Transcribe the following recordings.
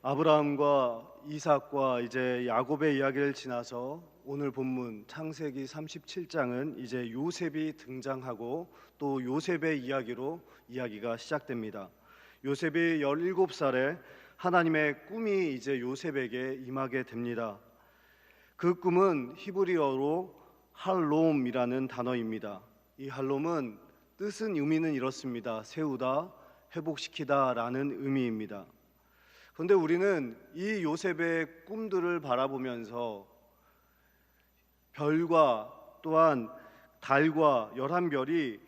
아브라함과 이삭과 이제 야곱의 이야기를 지나서 오늘 본문 창세기 37장은 이제 요셉이 등장하고 또 요셉의 이야기로 이야기가 시작됩니다. 요셉이 17살에 하나님의 꿈이 이제 요셉에게 임하게 됩니다. 그 꿈은 히브리어로 할롬이라는 단어입니다. 이 할롬은 뜻은 의미는 이렇습니다. 세우다, 회복시키다라는 의미입니다. 그런데 우리는 이 요셉의 꿈들을 바라보면서 별과 또한 달과 11별이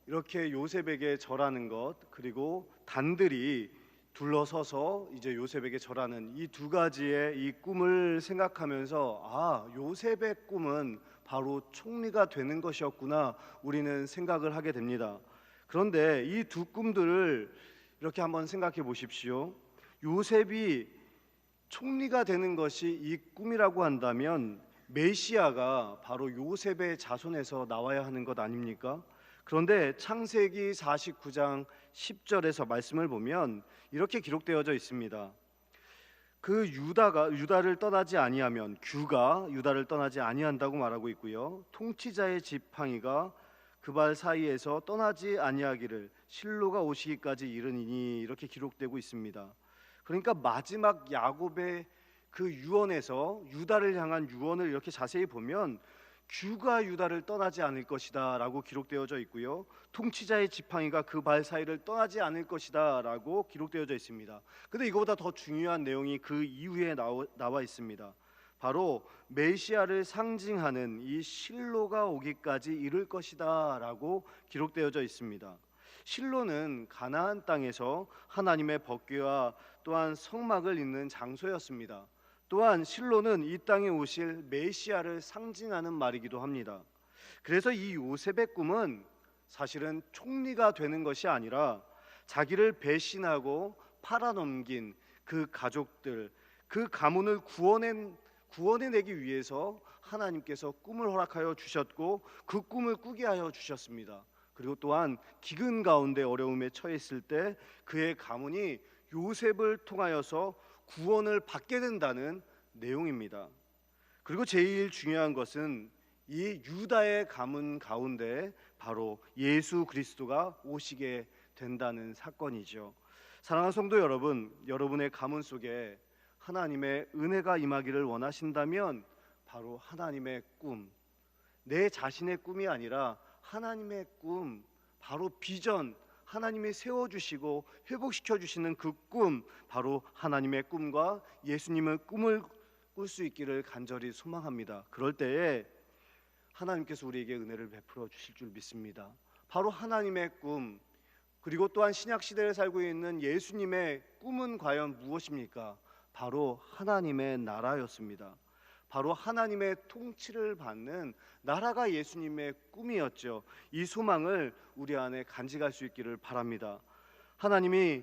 이렇게 요셉에게 절하는 것, 그리고 단들이 둘러서서 이제 요셉에게 절하는 이 두 가지의 이 꿈을 생각하면서 요셉의 꿈은 바로 총리가 되는 것이었구나 우리는 생각을 하게 됩니다. 그런데 이 두 꿈들을 이렇게 한번 생각해 보십시오. 요셉이 총리가 되는 것이 이 꿈이라고 한다면 메시아가 바로 요셉의 자손에서 나와야 하는 것 아닙니까? 그런데 창세기 49장 10절에서 말씀을 보면 이렇게 기록되어져 있습니다. 그 유다를 떠나지 아니하면 규가 유다를 떠나지 아니한다고 말하고 있고요. 통치자의 지팡이가 그 발 사이에서 떠나지 아니하기를 실로가 오시기까지 이르니니 이렇게 기록되고 있습니다. 그러니까 마지막 야곱의 그 유언에서 유다를 향한 유언을 이렇게 자세히 보면 규가 유다를 떠나지 않을 것이다 라고 기록되어져 있고요, 통치자의 지팡이가 그 발 사이를 떠나지 않을 것이다 라고 기록되어져 있습니다. 근데 이거보다 더 중요한 내용이 그 이후에 나와 있습니다. 바로 메시아를 상징하는 이 실로가 오기까지 이를 것이다 라고 기록되어져 있습니다. 실로는 가나안 땅에서 하나님의 법궤와 또한 성막을 잇는 장소였습니다. 또한 실로는 이 땅에 오실 메시아를 상징하는 말이기도 합니다. 그래서 이 요셉의 꿈은 사실은 총리가 되는 것이 아니라 자기를 배신하고 팔아넘긴 그 가족들, 그 가문을 구원해내기 위해서 하나님께서 꿈을 허락하여 주셨고 그 꿈을 꾸게 하여 주셨습니다. 그리고 또한 기근 가운데 어려움에 처했을 때 그의 가문이 요셉을 통하여서 구원을 받게 된다는 내용입니다. 그리고 제일 중요한 것은 이 유다의 가문 가운데 바로 예수 그리스도가 오시게 된다는 사건이죠. 사랑하는 성도 여러분, 여러분의 가문 속에 하나님의 은혜가 임하기를 원하신다면 바로 하나님의 꿈, 내 자신의 꿈이 아니라 하나님의 꿈, 바로 비전, 하나님이 세워주시고 회복시켜주시는 그 꿈, 바로 하나님의 꿈과 예수님의 꿈을 꿀 수 있기를 간절히 소망합니다. 그럴 때에 하나님께서 우리에게 은혜를 베풀어 주실 줄 믿습니다. 바로 하나님의 꿈, 그리고 또한 신약시대에 살고 있는 예수님의 꿈은 과연 무엇입니까? 바로 하나님의 나라였습니다. 바로 하나님의 통치를 받는 나라가 예수님의 꿈이었죠. 이 소망을 우리 안에 간직할 수 있기를 바랍니다. 하나님이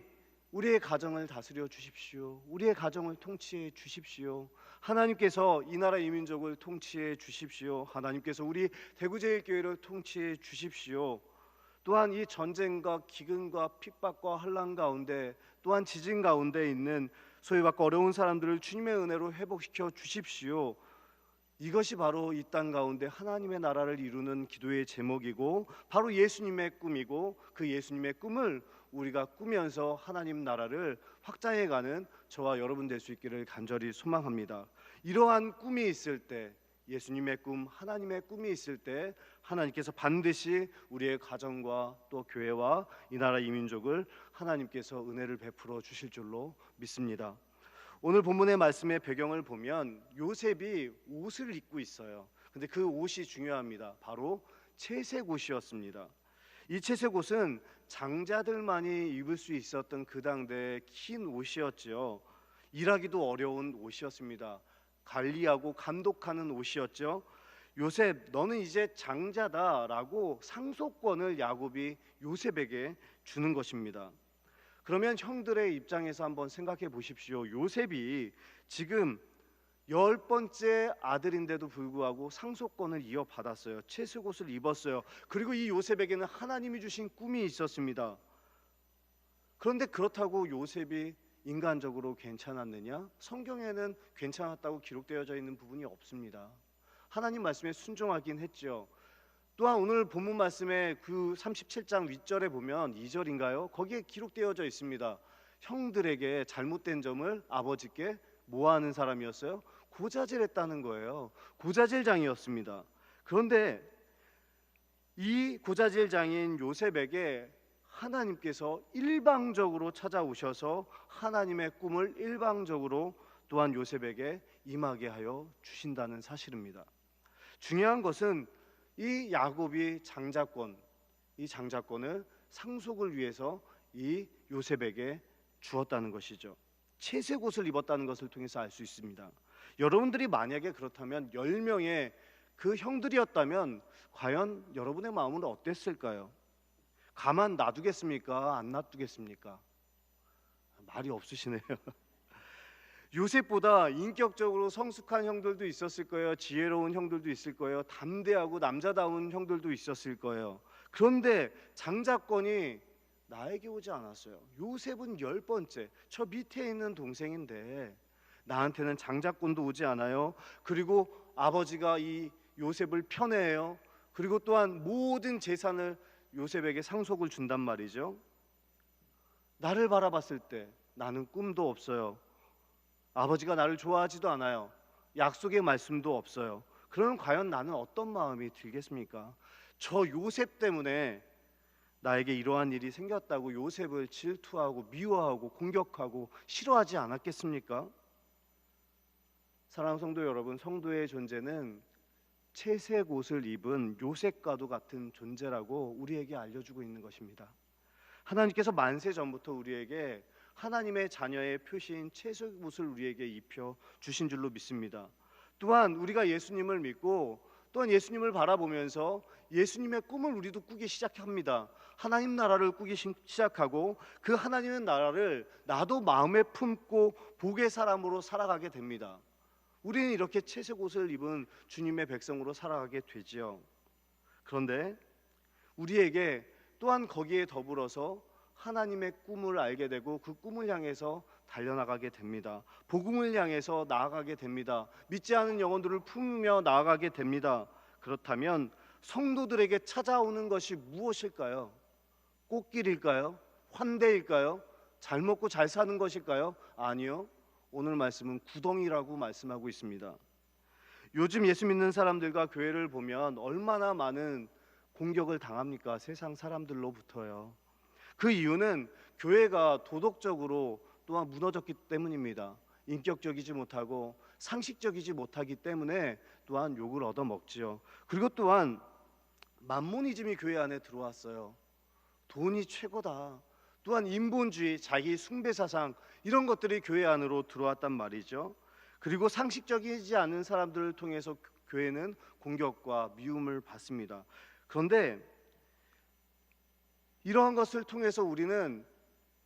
우리의 가정을 다스려 주십시오. 우리의 가정을 통치해 주십시오. 하나님께서 이 나라 이 민족을 통치해 주십시오. 하나님께서 우리 대구제일교회를 통치해 주십시오. 또한 이 전쟁과 기근과 핍박과 환난 가운데, 또한 지진 가운데 있는 소외받고 어려운 사람들을 주님의 은혜로 회복시켜 주십시오. 이것이 바로 이 땅 가운데 하나님의 나라를 이루는 기도의 제목이고 바로 예수님의 꿈이고, 그 예수님의 꿈을 우리가 꾸면서 하나님 나라를 확장해가는 저와 여러분 될 수 있기를 간절히 소망합니다. 이러한 꿈이 있을 때, 예수님의 꿈, 하나님의 꿈이 있을 때 하나님께서 반드시 우리의 가정과 또 교회와 이 나라 이 민족을 하나님께서 은혜를 베풀어 주실 줄로 믿습니다. 오늘 본문의 말씀의 배경을 보면 요셉이 옷을 입고 있어요. 근데 그 옷이 중요합니다. 바로 채색 옷이었습니다. 이 채색 옷은 장자들만이 입을 수 있었던 그 당대의 긴 옷이었죠. 일하기도 어려운 옷이었습니다. 관리하고 감독하는 옷이었죠. 요셉, 너는 이제 장자다라고 상속권을 야곱이 요셉에게 주는 것입니다. 그러면 형들의 입장에서 한번 생각해 보십시오. 요셉이 지금 10번째 아들인데도 불구하고 상속권을 이어받았어요. 채색옷을 입었어요. 그리고 이 요셉에게는 하나님이 주신 꿈이 있었습니다. 그런데 그렇다고 요셉이 인간적으로 괜찮았느냐? 성경에는 괜찮았다고 기록되어져 있는 부분이 없습니다. 하나님 말씀에 순종하긴 했죠. 또한 오늘 본문 말씀의 그 37장 윗절에 보면 2절인가요? 거기에 기록되어져 있습니다. 형들에게 잘못된 점을 아버지께 모하는 사람이었어요? 고자질했다는 거예요. 고자질장이었습니다. 그런데 이 고자질장인 요셉에게 하나님께서 일방적으로 찾아오셔서 하나님의 꿈을 일방적으로 또한 요셉에게 임하게 하여 주신다는 사실입니다. 중요한 것은 이 야곱이 이 장자권을 상속을 위해서 이 요셉에게 주었다는 것이죠. 채색 옷을 입었다는 것을 통해서 알 수 있습니다. 여러분들이 만약에 그렇다면 10명의 그 형들이었다면 과연 여러분의 마음은 어땠을까요? 가만 놔두겠습니까? 안 놔두겠습니까? 말이 없으시네요. 요셉보다 인격적으로 성숙한 형들도 있었을 거예요. 지혜로운 형들도 있을 거예요. 담대하고 남자다운 형들도 있었을 거예요. 그런데 장자권이 나에게 오지 않았어요. 요셉은 10번째, 저 밑에 있는 동생인데 나한테는 장자권도 오지 않아요. 그리고 아버지가 이 요셉을 편애해요. 그리고 또한 모든 재산을 요셉에게 상속을 준단 말이죠. 나를 바라봤을 때 나는 꿈도 없어요. 아버지가 나를 좋아하지도 않아요. 약속의 말씀도 없어요. 그러면 과연 나는 어떤 마음이 들겠습니까? 저 요셉 때문에 나에게 이러한 일이 생겼다고 요셉을 질투하고 미워하고 공격하고 싫어하지 않았겠습니까? 사랑하는 성도 여러분, 성도의 존재는 채색 옷을 입은 요셉과도 같은 존재라고 우리에게 알려주고 있는 것입니다. 하나님께서 만세 전부터 우리에게 하나님의 자녀의 표시인 채색 옷을 우리에게 입혀 주신 줄로 믿습니다. 또한 우리가 예수님을 믿고 또한 예수님을 바라보면서 예수님의 꿈을 우리도 꾸기 시작합니다. 하나님 나라를 꾸기 시작하고 그 하나님의 나라를 나도 마음에 품고 복의 사람으로 살아가게 됩니다. 우리는 이렇게 채색 옷을 입은 주님의 백성으로 살아가게 되지요. 그런데 우리에게 또한 거기에 더불어서 하나님의 꿈을 알게 되고 그 꿈을 향해서 달려나가게 됩니다. 복음을 향해서 나아가게 됩니다. 믿지 않은 영혼들을 품으며 나아가게 됩니다. 그렇다면 성도들에게 찾아오는 것이 무엇일까요? 꽃길일까요? 환대일까요? 잘 먹고 잘 사는 것일까요? 아니요. 오늘 말씀은 구덩이라고 말씀하고 있습니다. 요즘 예수 믿는 사람들과 교회를 보면 얼마나 많은 공격을 당합니까? 세상 사람들로부터요. 그 이유는 교회가 도덕적으로 또한 무너졌기 때문입니다. 인격적이지 못하고 상식적이지 못하기 때문에 또한 욕을 얻어먹지요. 그리고 또한 만모니즘이 교회 안에 들어왔어요. 돈이 최고다. 또한 인본주의, 자기 숭배 사상 이런 것들이 교회 안으로 들어왔단 말이죠. 그리고 상식적이지 않은 사람들을 통해서 교회는 공격과 미움을 받습니다. 그런데 이러한 것을 통해서 우리는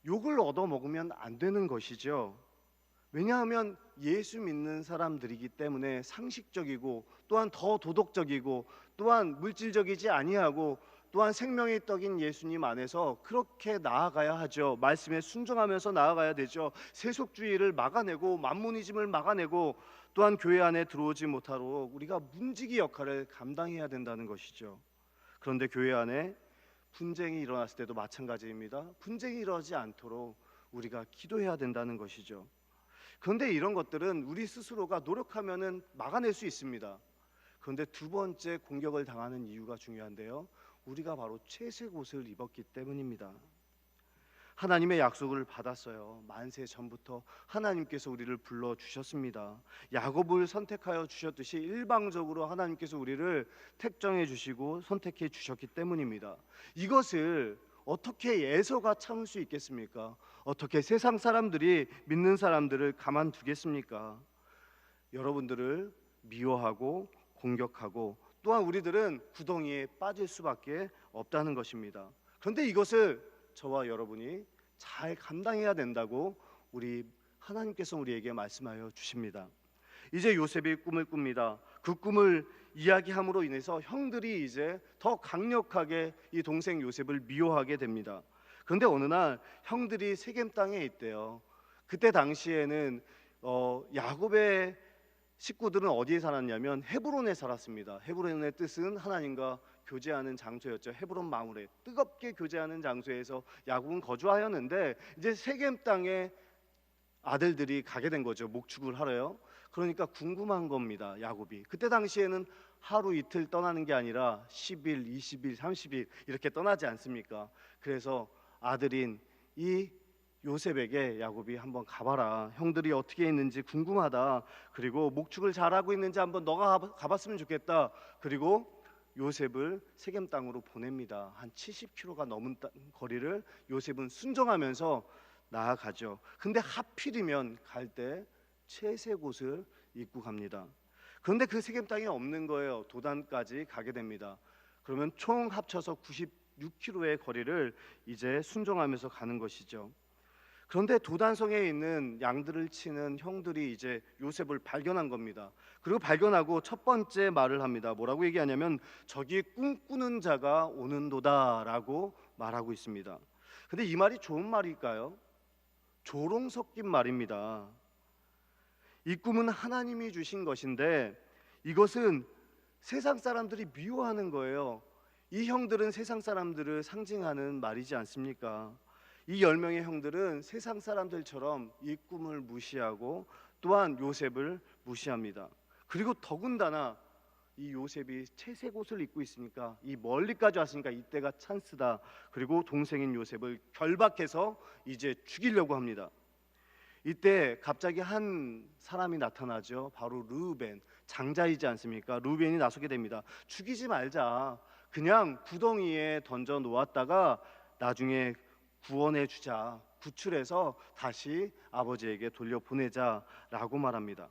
욕을 얻어먹으면 안 되는 것이죠. 왜냐하면 예수 믿는 사람들이기 때문에 상식적이고 또한 더 도덕적이고 또한 물질적이지 아니하고 또한 생명의 떡인 예수님 안에서 그렇게 나아가야 하죠. 말씀에 순종하면서 나아가야 되죠. 세속주의를 막아내고 만모니즘을 막아내고 또한 교회 안에 들어오지 못하도록 우리가 문지기 역할을 감당해야 된다는 것이죠. 그런데 교회 안에 분쟁이 일어났을 때도 마찬가지입니다. 분쟁이 일어나지 않도록 우리가 기도해야 된다는 것이죠. 그런데 이런 것들은 우리 스스로가 노력하면은 막아낼 수 있습니다. 그런데 두 번째 공격을 당하는 이유가 중요한데요. 우리가 바로 채색 옷을 입었기 때문입니다. 하나님의 약속을 받았어요. 만세 전부터 하나님께서 우리를 불러 주셨습니다. 야곱을 선택하여 주셨듯이 일방적으로 하나님께서 우리를 택정해 주시고 선택해 주셨기 때문입니다. 이것을 어떻게 예서가 참을 수 있겠습니까? 어떻게 세상 사람들이 믿는 사람들을 가만두겠습니까? 여러분들을 미워하고 공격하고 또한 우리들은 구덩이에 빠질 수밖에 없다는 것입니다. 그런데 이것을 저와 여러분이 잘 감당해야 된다고 우리 하나님께서 우리에게 말씀하여 주십니다. 이제 요셉이 꿈을 꿉니다. 그 꿈을 이야기함으로 인해서 형들이 이제 더 강력하게 이 동생 요셉을 미워하게 됩니다. 그런데 어느 날 형들이 세겜 땅에 있대요. 그때 당시에는 야곱의 식구들은 어디에 살았냐면 헤브론에 살았습니다. 헤브론의 뜻은 하나님과 교제하는 장소였죠. 헤브론 마물에 뜨겁게 교제하는 장소에서 야곱은 거주하였는데, 이제 세겜 땅에 아들들이 가게 된 거죠. 목축을 하러요. 그러니까 궁금한 겁니다. 야곱이 그때 당시에는 하루 이틀 떠나는 게 아니라 10일, 20일, 30일 이렇게 떠나지 않습니까? 그래서 아들인 이 요셉에게 야곱이 한번 가봐라, 형들이 어떻게 있는지 궁금하다, 그리고 목축을 잘하고 있는지 한번 너가 가봤으면 좋겠다. 그리고 요셉을 세겜 땅으로 보냅니다. 한 70km가 넘은 거리를 요셉은 순종하면서 나아가죠. 근데 하필이면 갈 때 채색 옷을 입고 갑니다. 그런데 그 세겜 땅이 없는 거예요. 도단까지 가게 됩니다. 그러면 총 합쳐서 96km의 거리를 이제 순종하면서 가는 것이죠. 그런데 도단성에 있는 양들을 치는 형들이 이제 요셉을 발견한 겁니다. 그리고 발견하고 첫 번째 말을 합니다. 뭐라고 얘기하냐면 저기 꿈꾸는 자가 오는도다라고 말하고 있습니다. 근데 이 말이 좋은 말일까요? 조롱 섞인 말입니다. 이 꿈은 하나님이 주신 것인데 이것은 세상 사람들이 미워하는 거예요. 이 형들은 세상 사람들을 상징하는 말이지 않습니까? 이 10명의 형들은 세상 사람들처럼 이 꿈을 무시하고 또한 요셉을 무시합니다. 그리고 더군다나 이 요셉이 채색 옷을 입고 있으니까, 이 멀리까지 왔으니까 이때가 찬스다. 그리고 동생인 요셉을 결박해서 이제 죽이려고 합니다. 이때 갑자기 한 사람이 나타나죠. 바로 르우벤, 장자이지 않습니까? 르우벤이 나서게 됩니다. 죽이지 말자, 그냥 구덩이에 던져 놓았다가 나중에 구원해 주자, 구출해서 다시 아버지에게 돌려보내자라고 말합니다.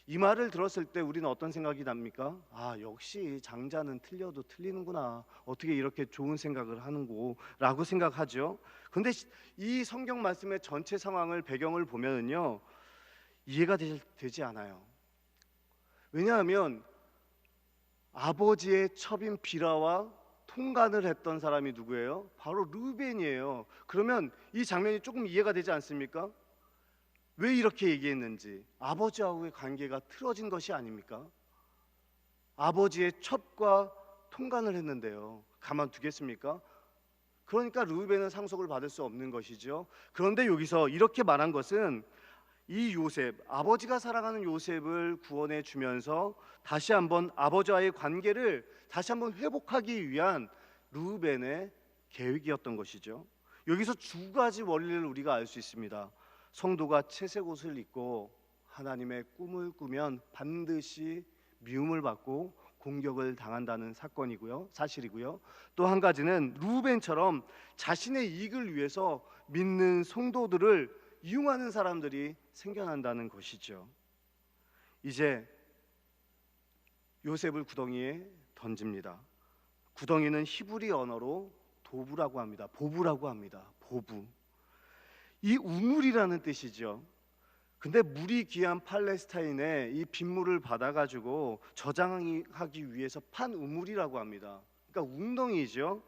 이 말을 들었을 때 우리는 어떤 생각이 납니까? 아, 역시 장자는 틀려도 틀리는구나, 어떻게 이렇게 좋은 생각을 하는고 라고 생각하죠. 근데 이 성경 말씀의 전체 상황을, 배경을 보면은요, 이해가 되지 않아요. 왜냐하면 아버지의 첩인 비라와 통간을 했던 사람이 누구예요? 바로 르우벤이에요. 그러면 이 장면이 조금 이해가 되지 않습니까? 왜 이렇게 얘기했는지. 아버지하고의 관계가 틀어진 것이 아닙니까? 아버지의 첩과 통간을 했는데요, 가만두겠습니까? 그러니까 르우벤은 상속을 받을 수 없는 것이죠. 그런데 여기서 이렇게 말한 것은 이 요셉, 아버지가 사랑하는 요셉을 구원해 주면서 다시 한번 아버지와의 관계를 다시 한번 회복하기 위한 르우벤의 계획이었던 것이죠. 여기서 두 가지 원리를 우리가 알 수 있습니다. 성도가 채색 옷을 입고 하나님의 꿈을 꾸면 반드시 미움을 받고 공격을 당한다는 사실이고요. 또 한 가지는 르우벤처럼 자신의 이익을 위해서 믿는 성도들을 이용하는 사람들이 생겨난다는 것이죠. 이제 요셉을 구덩이에 던집니다. 구덩이는 히브리 언어로 도부라고 합니다. 보부라고 합니다. 보부. 이 우물이라는 뜻이죠. 근데 물이 귀한 팔레스타인에 이 빗물을 받아가지고 저장하기 위해서 판 우물이라고 합니다. 그러니까 웅덩이죠.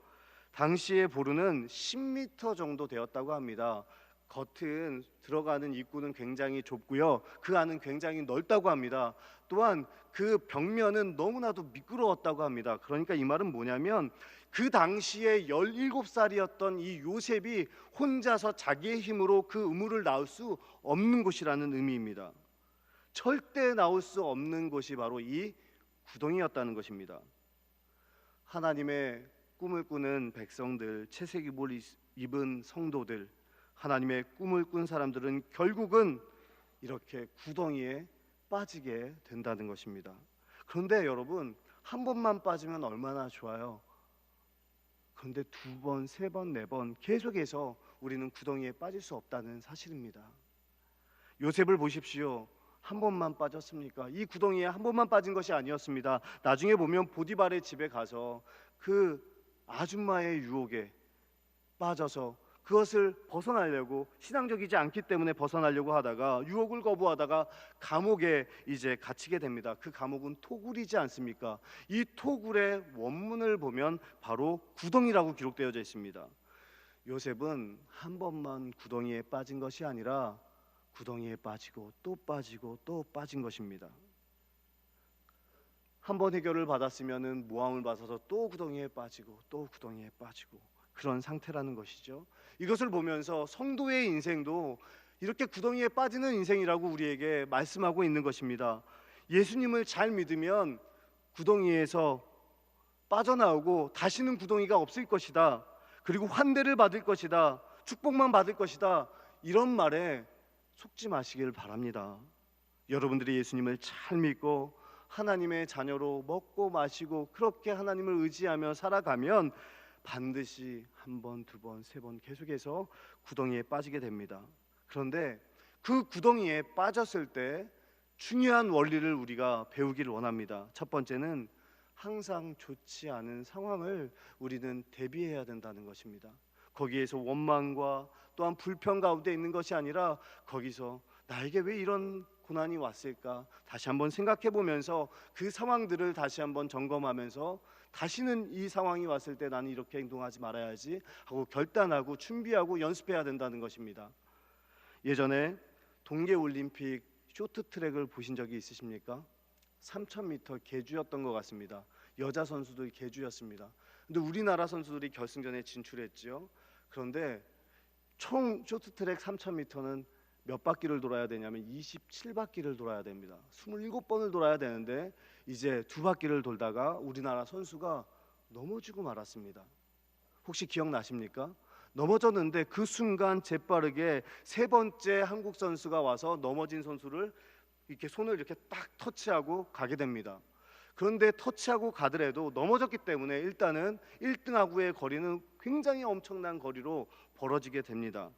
당시의 보르는 10m 정도 되었다고 합니다. 겉은 들어가는 입구는 굉장히 좁고요, 그 안은 굉장히 넓다고 합니다. 또한 그 벽면은 너무나도 미끄러웠다고 합니다. 그러니까 이 말은 뭐냐면 그 당시에 17살이었던 이 요셉이 혼자서 자기의 힘으로 그 우물을 나올 수 없는 곳이라는 의미입니다. 절대 나올 수 없는 곳이 바로 이 구덩이였다는 것입니다. 하나님의 꿈을 꾸는 백성들, 채색 입을 입은 성도들, 하나님의 꿈을 꾼 사람들은 결국은 이렇게 구덩이에 빠지게 된다는 것입니다. 그런데 여러분, 한 번만 빠지면 얼마나 좋아요. 그런데 두 번, 세 번, 네 번 계속해서 우리는 구덩이에 빠질 수 없다는 사실입니다. 요셉을 보십시오. 한 번만 빠졌습니까? 이 구덩이에 한 번만 빠진 것이 아니었습니다. 나중에 보면 보디발의 집에 가서 그 아줌마의 유혹에 빠져서 그것을 벗어나려고, 신앙적이지 않기 때문에 벗어나려고 하다가 유혹을 거부하다가 감옥에 이제 갇히게 됩니다. 그 감옥은 토굴이지 않습니까? 이 토굴의 원문을 보면 바로 구덩이라고 기록되어져 있습니다. 요셉은 한 번만 구덩이에 빠진 것이 아니라 구덩이에 빠지고 또 빠지고 또 빠진 것입니다. 한번 해결을 받았으면은 모함을 받아서 또 구덩이에 빠지고 또 구덩이에 빠지고 그런 상태라는 것이죠. 이것을 보면서 성도의 인생도 이렇게 구덩이에 빠지는 인생이라고 우리에게 말씀하고 있는 것입니다. 예수님을 잘 믿으면 구덩이에서 빠져나오고 다시는 구덩이가 없을 것이다. 그리고 환대를 받을 것이다. 축복만 받을 것이다. 이런 말에 속지 마시길 바랍니다. 여러분들이 예수님을 잘 믿고 하나님의 자녀로 먹고 마시고 그렇게 하나님을 의지하며 살아가면 반드시 한 번, 두 번, 세 번 계속해서 구덩이에 빠지게 됩니다. 그런데 그 구덩이에 빠졌을 때 중요한 원리를 우리가 배우기를 원합니다. 첫 번째는 항상 좋지 않은 상황을 우리는 대비해야 된다는 것입니다. 거기에서 원망과 또한 불평 가운데 있는 것이 아니라 거기서 나에게 왜 이런 고난이 왔을까 다시 한번 생각해 보면서 그 상황들을 다시 한번 점검하면서 다시는 이 상황이 왔을 때 나는 이렇게 행동하지 말아야지 하고 결단하고 준비하고 연습해야 된다는 것입니다. 예전에 동계올림픽 쇼트트랙을 보신 적이 있으십니까? 3000m 계주였던 것 같습니다. 여자 선수들 계주였습니다. 근데 우리나라 선수들이 결승전에 진출했죠. 그런데 총 쇼트트랙 3000m는 몇 바퀴를 돌아야 되냐면 27바퀴를 돌아야 됩니다. 27번을 돌아야 되는데 이제 2바퀴를 돌다가 우리나라 선수가 넘어지고 말았습니다. 혹시 기억나십니까? 넘어졌는데 그 순간 재빠르게 세 번째 한국 선수가 와서 넘어진 선수를 이렇게 손을 이렇게 딱 터치하고 가게 됩니다. 그런데 터치하고 가더라도 넘어졌기 때문에 일단은 1등하고의 거리는 굉장히 엄청난 거리로 벌어지게 됩니다.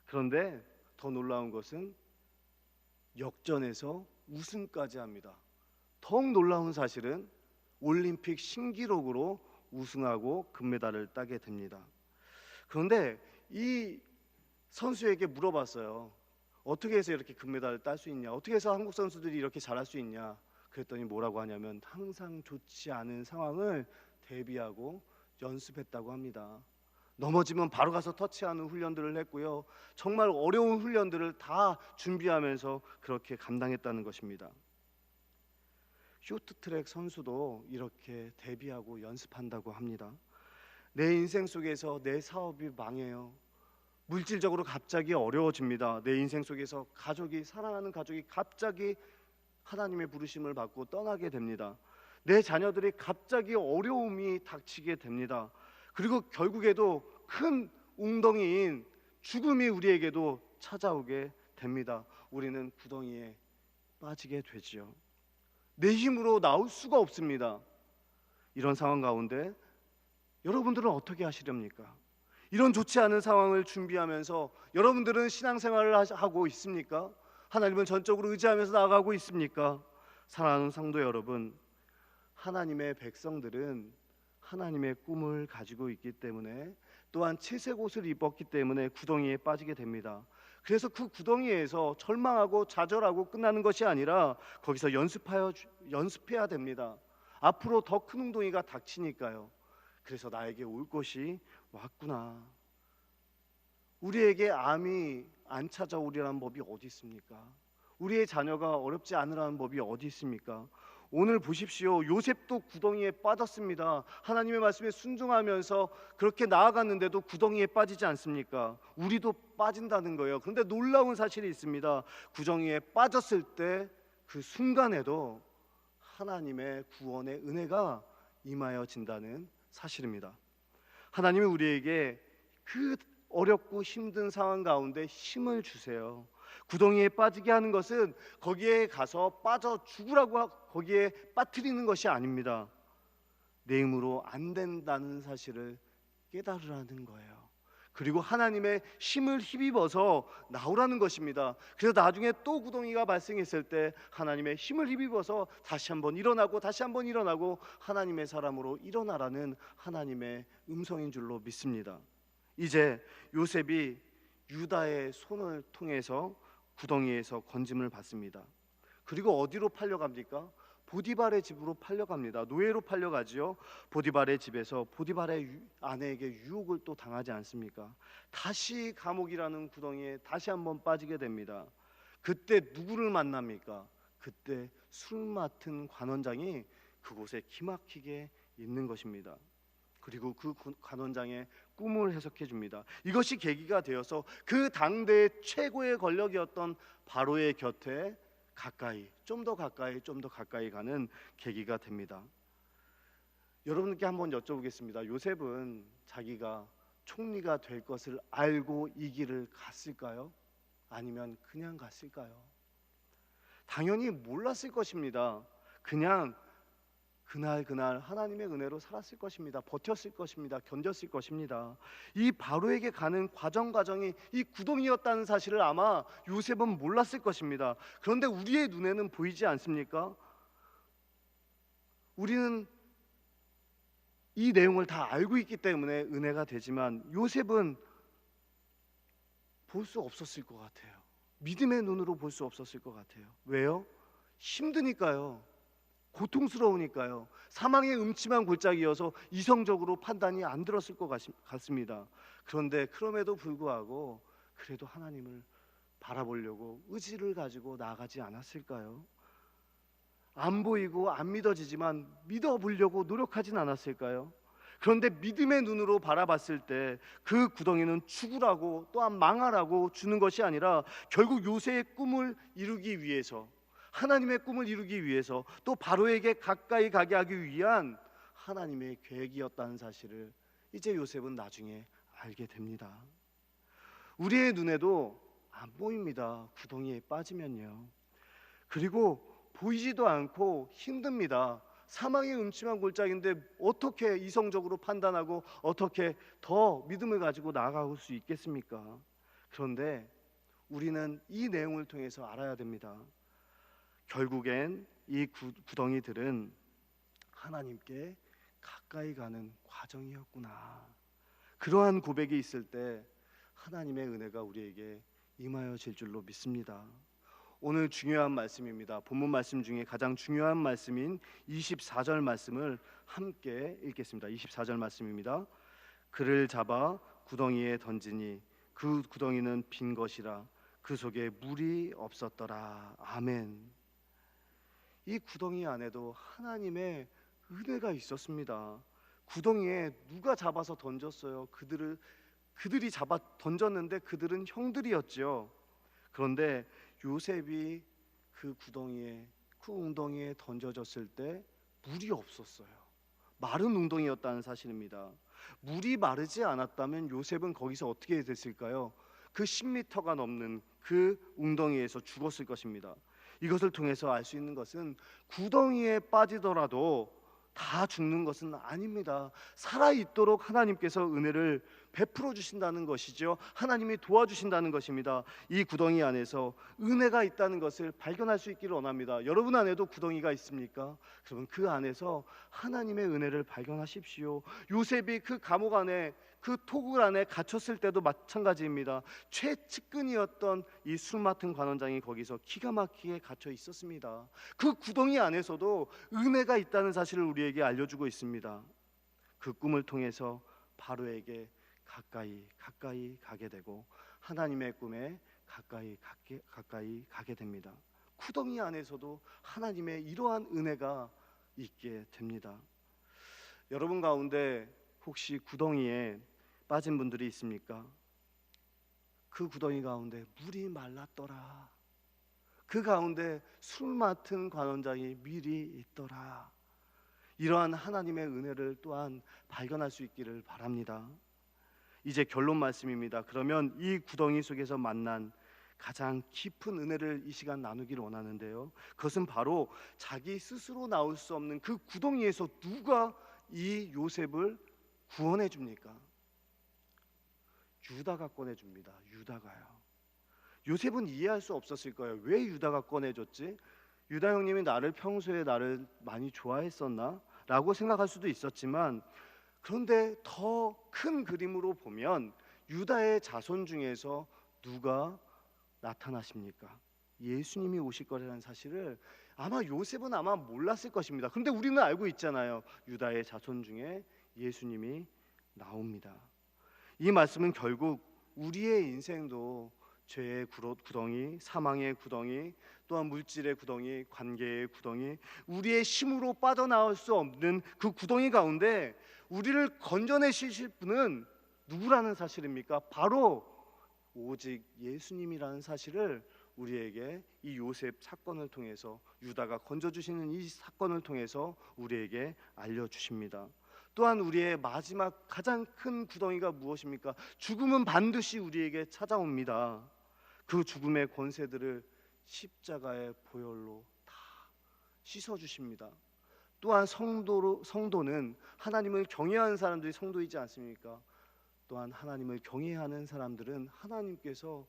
그런데 더 놀라운 것은 역전해서 우승까지 합니다. 더욱 놀라운 사실은 올림픽 신기록으로 우승하고 금메달을 따게 됩니다. 그런데 이 선수에게 물어봤어요. 어떻게 해서 이렇게 금메달을 딸 수 있냐? 어떻게 해서 한국 선수들이 이렇게 잘할 수 있냐? 그랬더니 뭐라고 하냐면 항상 좋지 않은 상황을 대비하고 연습했다고 합니다. 넘어지면 바로 가서 터치하는 훈련들을 했고요. 정말 어려운 훈련들을 다 준비하면서 그렇게 감당했다는 것입니다. 쇼트트랙 선수도 이렇게 대비하고 연습한다고 합니다. 내 인생 속에서 내 사업이 망해요. 물질적으로 갑자기 어려워집니다. 내 인생 속에서 사랑하는 가족이 갑자기 하나님의 부르심을 받고 떠나게 됩니다. 내 자녀들이 갑자기 어려움이 닥치게 됩니다. 그리고 결국에도 큰 웅덩이인 죽음이 우리에게도 찾아오게 됩니다. 우리는 구덩이에 빠지게 되지요. 내 힘으로 나올 수가 없습니다. 이런 상황 가운데 여러분들은 어떻게 하시렵니까? 이런 좋지 않은 상황을 준비하면서 여러분들은 신앙생활을 하고 있습니까? 하나님을 전적으로 의지하면서 나아가고 있습니까? 사랑하는 성도 여러분, 하나님의 백성들은 하나님의 꿈을 가지고 있기 때문에 또한 채색 옷을 입었기 때문에 구덩이에 빠지게 됩니다. 그래서 그 구덩이에서 절망하고 좌절하고 끝나는 것이 아니라 거기서 연습해야 됩니다. 앞으로 더 큰 웅덩이가 닥치니까요. 그래서 나에게 올 것이 왔구나. 우리에게 암이 안 찾아오리라는 법이 어디 있습니까? 우리의 자녀가 어렵지 않으라는 법이 어디 있습니까? 오늘 보십시오. 요셉도 구덩이에 빠졌습니다. 하나님의 말씀에 순종하면서 그렇게 나아갔는데도 구덩이에 빠지지 않습니까? 우리도 빠진다는 거예요. 그런데 놀라운 사실이 있습니다. 구덩이에 빠졌을 때 그 순간에도 하나님의 구원의 은혜가 임하여진다는 사실입니다. 하나님이 우리에게 그 어렵고 힘든 상황 가운데 힘을 주세요. 구덩이에 빠지게 하는 것은 거기에 가서 빠져 죽으라고 거기에 빠뜨리는 것이 아닙니다. 내 힘으로 안 된다는 사실을 깨달으라는 거예요. 그리고 하나님의 힘을 힘입어서 나오라는 것입니다. 그래서 나중에 또 구덩이가 발생했을 때 하나님의 힘을 힘입어서 다시 한번 일어나고 다시 한번 일어나고 하나님의 사람으로 일어나라는 하나님의 음성인 줄로 믿습니다. 이제 요셉이 유다의 손을 통해서 구덩이에서 건짐을 받습니다. 그리고 어디로 팔려갑니까? 보디발의 집으로 팔려갑니다. 노예로 팔려가지요. 보디발의 집에서 보디발의 아내에게 유혹을 또 당하지 않습니까? 다시 감옥이라는 구덩이에 다시 한번 빠지게 됩니다. 그때 누구를 만납니까? 그때 술 맡은 관원장이 그곳에 기막히게 있는 것입니다. 그리고 그 관원장의 꿈을 해석해 줍니다. 이것이 계기가 되어서 그 당대 최고의 권력이었던 바로의 곁에 가까이, 좀 더 가까이, 좀 더 가까이 가는 계기가 됩니다. 여러분께 한번 여쭤보겠습니다. 요셉은 자기가 총리가 될 것을 알고 이 길을 갔을까요? 아니면 그냥 갔을까요? 당연히 몰랐을 것입니다. 그냥 그날 하나님의 은혜로 살았을 것입니다. 버텼을 것입니다. 견뎠을 것입니다. 이 바로에게 가는 과정이 이 구덩이였다는 사실을 아마 요셉은 몰랐을 것입니다. 그런데 우리의 눈에는 보이지 않습니까? 우리는 이 내용을 다 알고 있기 때문에 은혜가 되지만 요셉은 볼 수 없었을 것 같아요. 믿음의 눈으로 볼 수 없었을 것 같아요. 왜요? 힘드니까요. 고통스러우니까요. 사망의 음침한 골짜기여서 이성적으로 판단이 안 들었을 것 같습니다. 그런데 그럼에도 불구하고 그래도 하나님을 바라보려고 의지를 가지고 나아가지 않았을까요? 안 보이고 안 믿어지지만 믿어보려고 노력하진 않았을까요? 그런데 믿음의 눈으로 바라봤을 때 그 구덩이는 죽으라고 또한 망하라고 주는 것이 아니라 결국 요새의 꿈을 이루기 위해서, 하나님의 꿈을 이루기 위해서, 또 바로에게 가까이 가게 하기 위한 하나님의 계획이었다는 사실을 이제 요셉은 나중에 알게 됩니다. 우리의 눈에도 안 보입니다. 구덩이에 빠지면요. 그리고 보이지도 않고 힘듭니다. 사망의 음침한 골짜기인데 어떻게 이성적으로 판단하고 어떻게 더 믿음을 가지고 나아갈 수 있겠습니까? 그런데 우리는 이 내용을 통해서 알아야 됩니다. 결국엔 이 구덩이들은 하나님께 가까이 가는 과정이었구나. 그러한 고백이 있을 때 하나님의 은혜가 우리에게 임하여질 줄로 믿습니다. 오늘 중요한 말씀입니다. 본문 말씀 중에 가장 중요한 말씀인 24절 말씀을 함께 읽겠습니다. 24절 말씀입니다. 그를 잡아 구덩이에 던지니 그 구덩이는 빈 것이라 그 속에 물이 없었더라. 아멘. 이 구덩이 안에도 하나님의 은혜가 있었습니다. 구덩이에 누가 잡아서 던졌어요? 그들이 잡아 던졌는데 그들은 형들이었죠. 그런데 요셉이 그 웅덩이에 던져졌을 때 물이 없었어요. 마른 웅덩이였다는 사실입니다. 물이 마르지 않았다면 요셉은 거기서 어떻게 됐을까요? 그 10m가 넘는 그 웅덩이에서 죽었을 것입니다. 이것을 통해서 알 수 있는 것은 구덩이에 빠지더라도 다 죽는 것은 아닙니다. 살아있도록 하나님께서 은혜를 베풀어 주신다는 것이죠. 하나님이 도와주신다는 것입니다. 이 구덩이 안에서 은혜가 있다는 것을 발견할 수 있기를 원합니다. 여러분 안에도 구덩이가 있습니까? 그러면 그 안에서 하나님의 은혜를 발견하십시오. 요셉이 그 감옥 안에, 그 토굴 안에 갇혔을 때도 마찬가지입니다. 최측근이었던 이 술 맡은 관원장이 거기서 기가 막히게 갇혀 있었습니다. 그 구덩이 안에서도 은혜가 있다는 사실을 우리에게 알려주고 있습니다. 그 꿈을 통해서 바로에게 가까이 가게 되고 하나님의 꿈에 가까이 가게 됩니다. 구덩이 안에서도 하나님의 이러한 은혜가 있게 됩니다. 여러분 가운데 혹시 구덩이에 빠진 분들이 있습니까? 그 구덩이 가운데 물이 말랐더라. 그 가운데 술 맡은 관원장이 미리 있더라. 이러한 하나님의 은혜를 또한 발견할 수 있기를 바랍니다. 이제 결론 말씀입니다. 그러면 이 구덩이 속에서 만난 가장 깊은 은혜를 이 시간 나누기를 원하는데요. 그것은 바로 자기 스스로 나올 수 없는 그 구덩이에서 누가 이 요셉을 구원해 줍니까? 유다가 꺼내 줍니다. 유다가요. 요셉은 이해할 수 없었을 거예요. 왜 유다가 꺼내줬지? 유다 형님이 평소에 나를 많이 좋아했었나? 라고 생각할 수도 있었지만, 그런데 더 큰 그림으로 보면 유다의 자손 중에서 누가 나타나십니까? 예수님이 오실 거라는 사실을 아마 요셉은 아마 몰랐을 것입니다. 그런데 우리는 알고 있잖아요. 유다의 자손 중에 예수님이 나옵니다. 이 말씀은 결국 우리의 인생도 죄의 구덩이, 사망의 구덩이, 또한 물질의 구덩이, 관계의 구덩이, 우리의 힘으로 빠져나올 수 없는 그 구덩이 가운데 우리를 건져내실 분은 누구라는 사실입니까? 바로 오직 예수님이라는 사실을 우리에게 이 요셉 사건을 통해서, 유다가 건져주시는 이 사건을 통해서 우리에게 알려주십니다. 또한 우리의 마지막 가장 큰 구덩이가 무엇입니까? 죽음은 반드시 우리에게 찾아옵니다. 그 죽음의 권세들을 십자가의 보혈로 다 씻어주십니다. 또한 성도는 하나님을 경외하는 사람들이 성도이지 않습니까? 또한 하나님을 경외하는 사람들은 하나님께서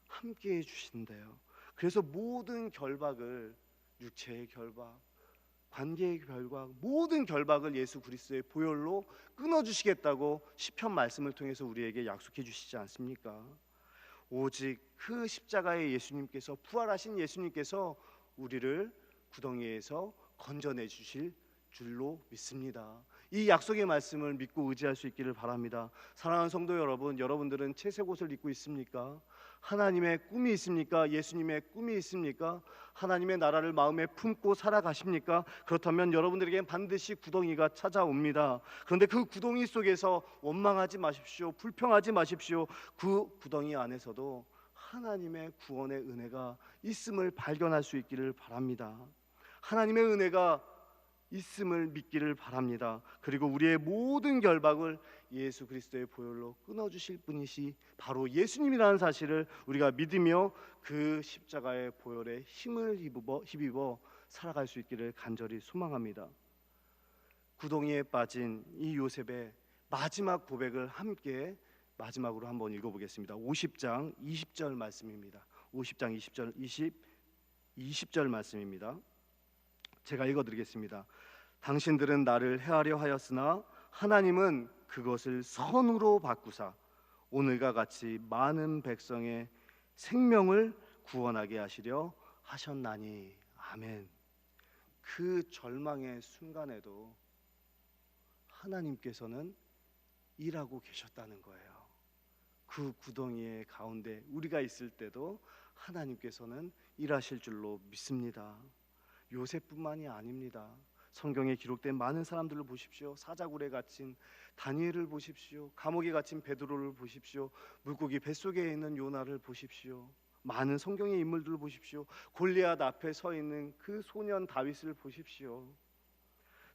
함께해 주신대요. 그래서 모든 결박을, 육체의 결박, 관계의 결박, 모든 결박을 예수 그리스도의 보혈로 끊어주시겠다고 시편 말씀을 통해서 우리에게 약속해 주시지 않습니까? 오직 그 십자가의 예수님께서, 부활하신 예수님께서 우리를 구덩이에서 건져내 주실 줄로 믿습니다. 이 약속의 말씀을 믿고 의지할 수 있기를 바랍니다. 사랑하는 성도 여러분, 여러분들은 채색 옷을 입고 있습니까? 하나님의 꿈이 있습니까? 예수님의 꿈이 있습니까? 하나님의 나라를 마음에 품고 살아가십니까? 그렇다면 여러분들에겐 반드시 구덩이가 찾아옵니다. 그런데 그 구덩이 속에서 원망하지 마십시오. 불평하지 마십시오. 그 구덩이 안에서도 하나님의 구원의 은혜가 있음을 발견할 수 있기를 바랍니다. 하나님의 은혜가 있음을 믿기를 바랍니다. 그리고 우리의 모든 결박을 예수 그리스도의 보혈로 끊어주실 분이시 바로 예수님이라는 사실을 우리가 믿으며 그 십자가의 보혈에 힘을 힘입어 살아갈 수 있기를 간절히 소망합니다. 구덩이에 빠진 이 요셉의 마지막 고백을 함께 마지막으로 한번 읽어보겠습니다. 50장 20절 말씀입니다. 50장 20절 말씀입니다. 제가 읽어드리겠습니다. 당신들은 나를 해하려 하였으나 하나님은 그것을 선으로 바꾸사 오늘과 같이 많은 백성의 생명을 구원하게 하시려 하셨나니. 아멘. 그 절망의 순간에도 하나님께서는 일하고 계셨다는 거예요. 그 구덩이의 가운데 우리가 있을 때도 하나님께서는 일하실 줄로 믿습니다. 요셉뿐만이 아닙니다. 성경에 기록된 많은 사람들을 보십시오. 사자굴에 갇힌 다니엘을 보십시오. 감옥에 갇힌 베드로를 보십시오. 물고기 뱃속에 있는 요나를 보십시오. 많은 성경의 인물들을 보십시오. 골리앗 앞에 서 있는 그 소년 다윗을 보십시오.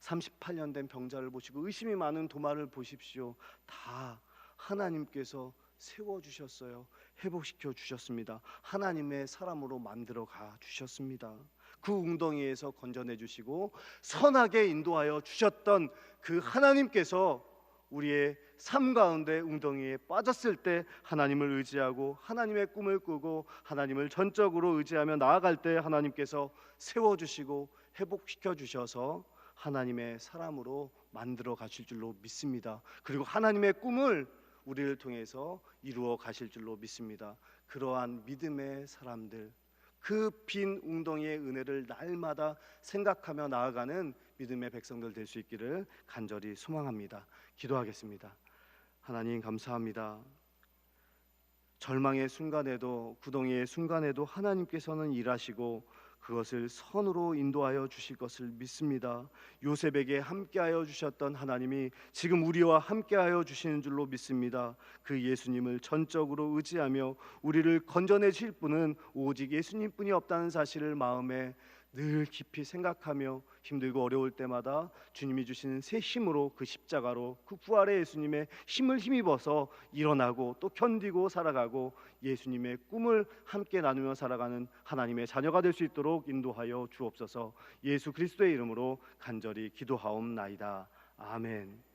38년 된 병자를 보시고 의심이 많은 도마를 보십시오. 다 하나님께서 세워주셨어요. 회복시켜 주셨습니다. 하나님의 사람으로 만들어 가 주셨습니다. 그 웅덩이에서 건져내 주시고 선하게 인도하여 주셨던 그 하나님께서 우리의 삶 가운데 웅덩이에 빠졌을 때 하나님을 의지하고 하나님의 꿈을 꾸고 하나님을 전적으로 의지하며 나아갈 때 하나님께서 세워주시고 회복시켜 주셔서 하나님의 사람으로 만들어 가실 줄로 믿습니다. 그리고 하나님의 꿈을 우리를 통해서 이루어 가실 줄로 믿습니다. 그러한 믿음의 사람들, 그 빈 웅덩이의 은혜를 날마다 생각하며 나아가는 믿음의 백성들 될 수 있기를 간절히 소망합니다. 기도하겠습니다. 하나님 감사합니다. 절망의 순간에도, 구덩이의 순간에도 하나님께서는 일하시고 그것을 선으로 인도하여 주실 것을 믿습니다. 요셉에게 함께하여 주셨던 하나님이 지금 우리와 함께하여 주시는 줄로 믿습니다. 그 예수님을 전적으로 의지하며 우리를 건져내실 분은 오직 예수님뿐이 없다는 사실을 마음에 늘 깊이 생각하며 힘들고 어려울 때마다 주님이 주시는 새 힘으로, 그 십자가로, 그 부활의 예수님의 힘을 힘입어서 일어나고 또 견디고 살아가고 예수님의 꿈을 함께 나누며 살아가는 하나님의 자녀가 될 수 있도록 인도하여 주옵소서. 예수 그리스도의 이름으로 간절히 기도하옵나이다. 아멘.